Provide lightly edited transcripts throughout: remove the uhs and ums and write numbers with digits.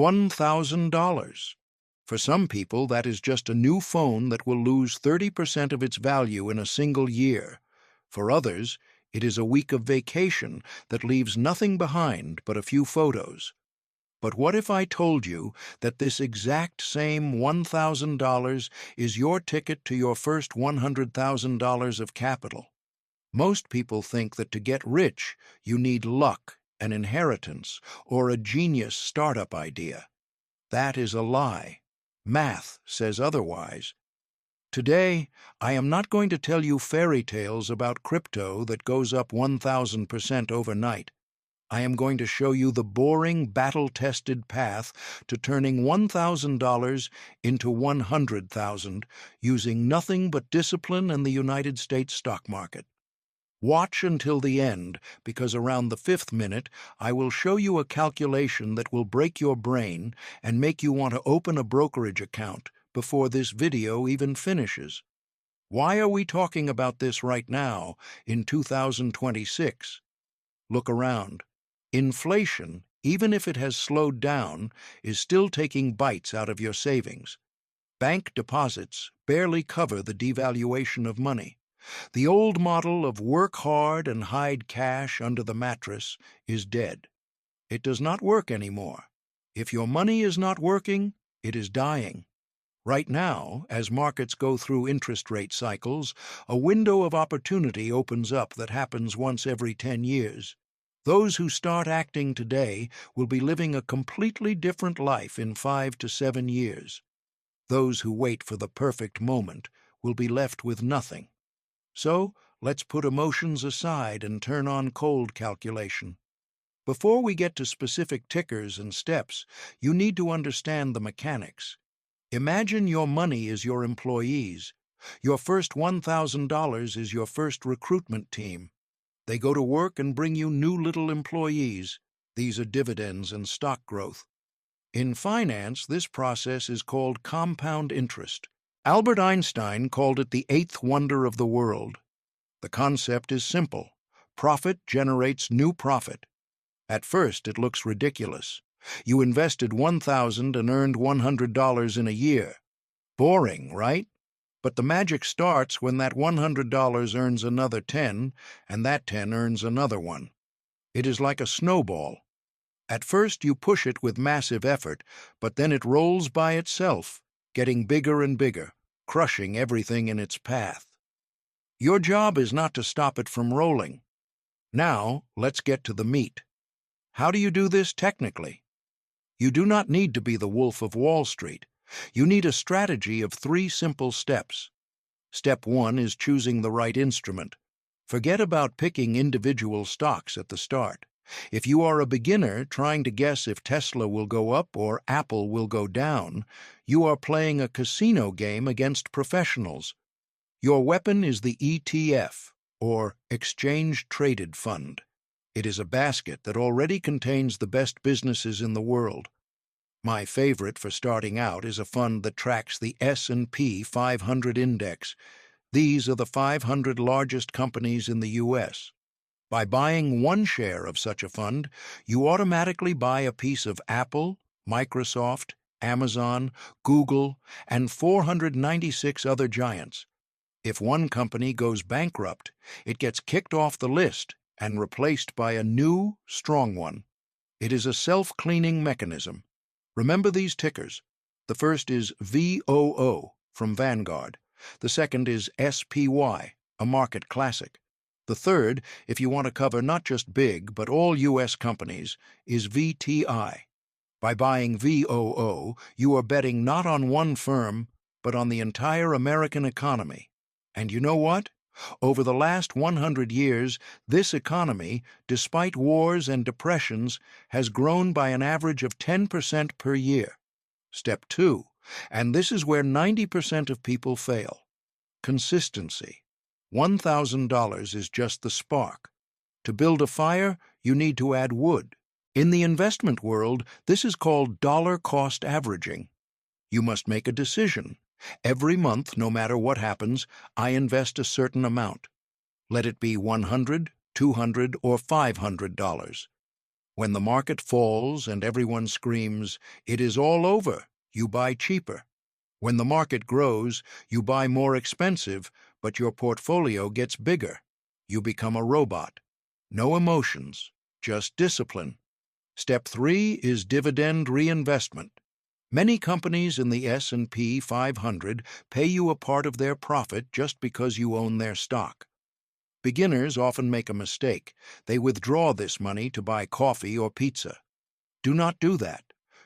$1,000. For some people, that is just a new phone that will lose 30% of its value in a single year. For others, it is a week of vacation that leaves nothing behind but a few photos. But what if I told you that this exact same $1,000 is your ticket to your first $100,000 of capital? Most people think that to get rich, you need luck, an inheritance, or a genius startup idea. That is a lie. Math says otherwise. Today, I am not going to tell you fairy tales about crypto that goes up 1,000% overnight. I am going to show you the boring, battle-tested path to turning $1,000 into $100,000 using nothing but discipline and the United States stock market. Watch until the end, because around the 5th minute, I will show you a calculation that will break your brain and make you want to open a brokerage account before this video even finishes. Why are we talking about this right now, in 2026? Look around. Inflation, even if it has slowed down, is still taking bites out of your savings. Bank deposits barely cover the devaluation of money. The old model of work hard and hide cash under the mattress is dead. It does not work anymore. If your money is not working, it is dying. Right now, as markets go through interest rate cycles, a window of opportunity opens up that happens once every 10 years. Those who start acting today will be living a completely different life in 5 to 7 years. Those who wait for the perfect moment will be left with nothing. So, let's put emotions aside and turn on cold calculation. Before we get to specific tickers and steps, you need to understand the mechanics. Imagine your money is your employees. Your first $1,000 is your first recruitment team. They go to work and bring you new little employees. These are dividends and stock growth. In finance, this process is called compound interest. Albert Einstein called it the 8th wonder of the world. The concept is simple. Profit generates new profit. At first, it looks ridiculous. You invested $1,000 and earned $100 in a year. Boring, right? But the magic starts when that $100 earns another 10, and that 10 earns another one. It is like a snowball. At first, you push it with massive effort, but then it rolls by itself, getting bigger and bigger, crushing everything in its path. Your job is not to stop it from rolling. Now, let's get to the meat. How do you do this technically? You do not need to be the Wolf of Wall Street. You need a strategy of 3 simple steps. Step 1 is choosing the right instrument. Forget about picking individual stocks at the start. If you are a beginner trying to guess if Tesla will go up or Apple will go down, you are playing a casino game against professionals. Your weapon is the ETF, or Exchange Traded Fund. It is a basket that already contains the best businesses in the world. My favorite for starting out is a fund that tracks the S&P 500 index. These are the 500 largest companies in the U.S. By buying one share of such a fund, you automatically buy a piece of Apple, Microsoft, Amazon, Google, and 496 other giants. If one company goes bankrupt, it gets kicked off the list and replaced by a new, strong one. It is a self-cleaning mechanism. Remember these tickers. The first is VOO from Vanguard. The second is SPY, a market classic. The third, if you want to cover not just big but all U.S. companies, is VTI. By buying VOO, you are betting not on one firm, but on the entire American economy. And you know what? Over the last 100 years, this economy, despite wars and depressions, has grown by an average of 10% per year. Step 2, and this is where 90% of people fail. Consistency. $1,000 is just the spark. To build a fire, you need to add wood. In the investment world, this is called dollar cost averaging. You must make a decision. Every month, no matter what happens, I invest a certain amount. Let it be $100, $200, or $500. When the market falls and everyone screams, "It is all over," you buy cheaper. When the market grows, you buy more expensive, but your portfolio gets bigger. You become a robot. No emotions, just discipline. Step 3 is dividend reinvestment. Many companies in the S&P 500 pay you a part of their profit just because you own their stock. Beginners often make a mistake. They withdraw this money to buy coffee or pizza. Do not do that.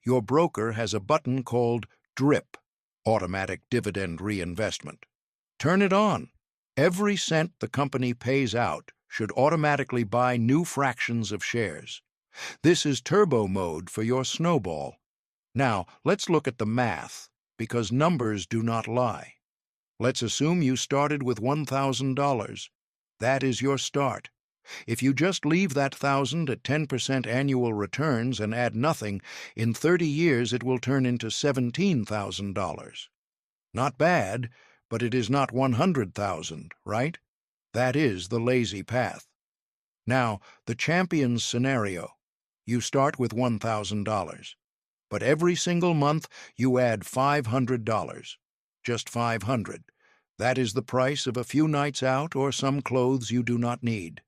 Your broker has a button called DRIP, Automatic Dividend Reinvestment. Turn it on. Every cent the company pays out should automatically buy new fractions of shares. This is turbo mode for your Snowball. Now, let's look at the math, because numbers do not lie. Let's assume you started with $1,000. That is your start. If you just leave that $1,000 at 10% annual returns and add nothing, in 30 years it will turn into $17,000. Not bad, but it is not 100,000, right? That is the lazy path. Now, the champion's scenario. You start with $1,000, but every single month you add $500. Just $500. That is the price of a few nights out or some clothes you do not need.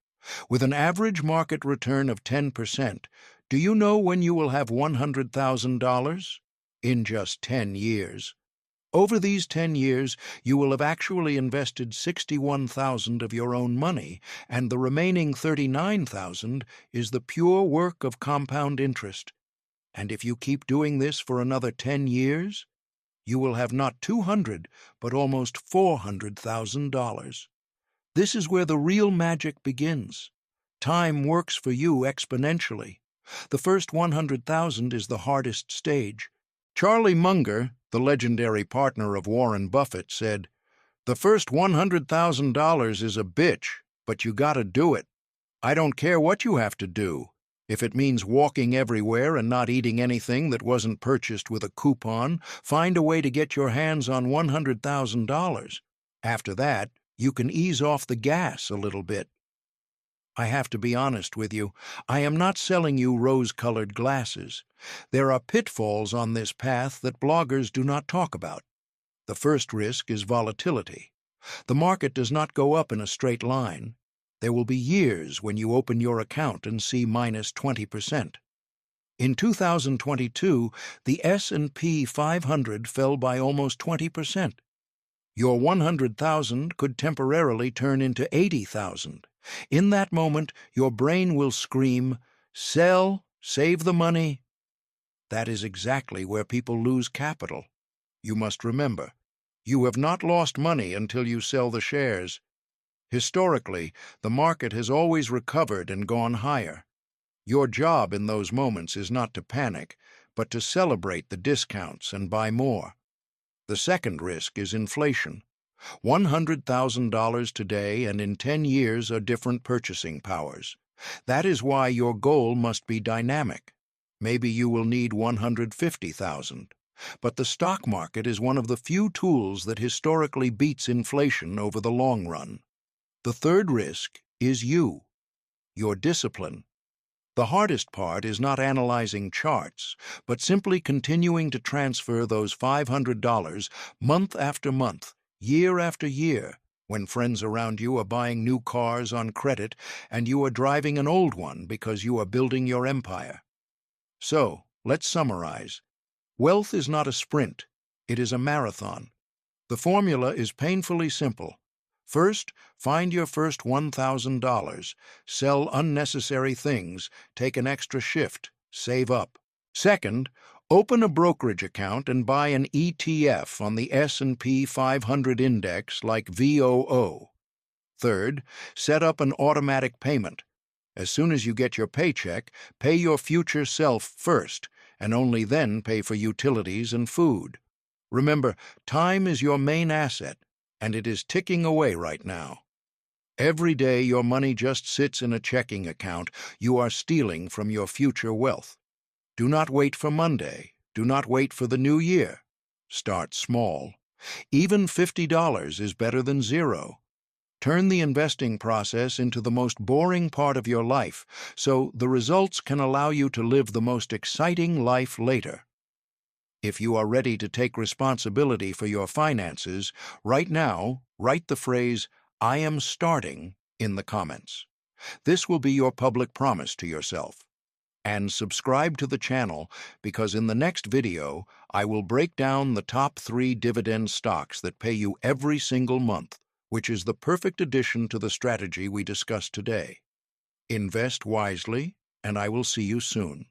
With an average market return of 10%, do you know when you will have $100,000? In just 10 years. Over these 10 years, you will have actually invested $61,000 of your own money, and the remaining $39,000 is the pure work of compound interest. And if you keep doing this for another 10 years, you will have not $200,000, but almost $400,000. This is where the real magic begins. Time works for you exponentially. The first $100,000 is the hardest stage. Charlie Munger, the legendary partner of Warren Buffett, said, "The first $100,000 is a bitch, but you gotta do it. I don't care what you have to do. If it means walking everywhere and not eating anything that wasn't purchased with a coupon, find a way to get your hands on $100,000. After that, you can ease off the gas a little bit." I have to be honest with you. I am not selling you rose-colored glasses. There are pitfalls on this path that bloggers do not talk about. The first risk is volatility. The market does not go up in a straight line. There will be years when you open your account and see minus 20%. In 2022, the S&P 500 fell by almost 20%. Your 100,000 could temporarily turn into 80,000. In that moment, your brain will scream, "Sell, save the money." That is exactly where people lose capital. You must remember, you have not lost money until you sell the shares. Historically, the market has always recovered and gone higher. Your job in those moments is not to panic, but to celebrate the discounts and buy more. The second risk is inflation. $100,000 today and in 10 years are different purchasing powers. That is why your goal must be dynamic. Maybe you will need $150,000. But the stock market is one of the few tools that historically beats inflation over the long run. The third risk is you, your discipline. The hardest part is not analyzing charts, but simply continuing to transfer those $500 month after month, year after year, when friends around you are buying new cars on credit and you are driving an old one because you are building your empire. So, let's summarize. Wealth is not a sprint, it is a marathon. The formula is painfully simple. First, find your first $1,000, sell unnecessary things, take an extra shift, save up. Second, open a brokerage account and buy an ETF on the S&P 500 index like VOO. Third, set up an automatic payment. As soon as you get your paycheck, pay your future self first, and only then pay for utilities and food. Remember, time is your main asset, and it is ticking away right now. Every day your money just sits in a checking account. You are stealing from your future wealth. Do not wait for Monday. Do not wait for the new year. Start small. Even $50 is better than zero. Turn the investing process into the most boring part of your life, so the results can allow you to live the most exciting life later. If you are ready to take responsibility for your finances, right now, write the phrase, "I am starting," in the comments. This will be your public promise to yourself. And subscribe to the channel because in the next video, I will break down the top 3 dividend stocks that pay you every single month, which is the perfect addition to the strategy we discussed today. Invest wisely, and I will see you soon.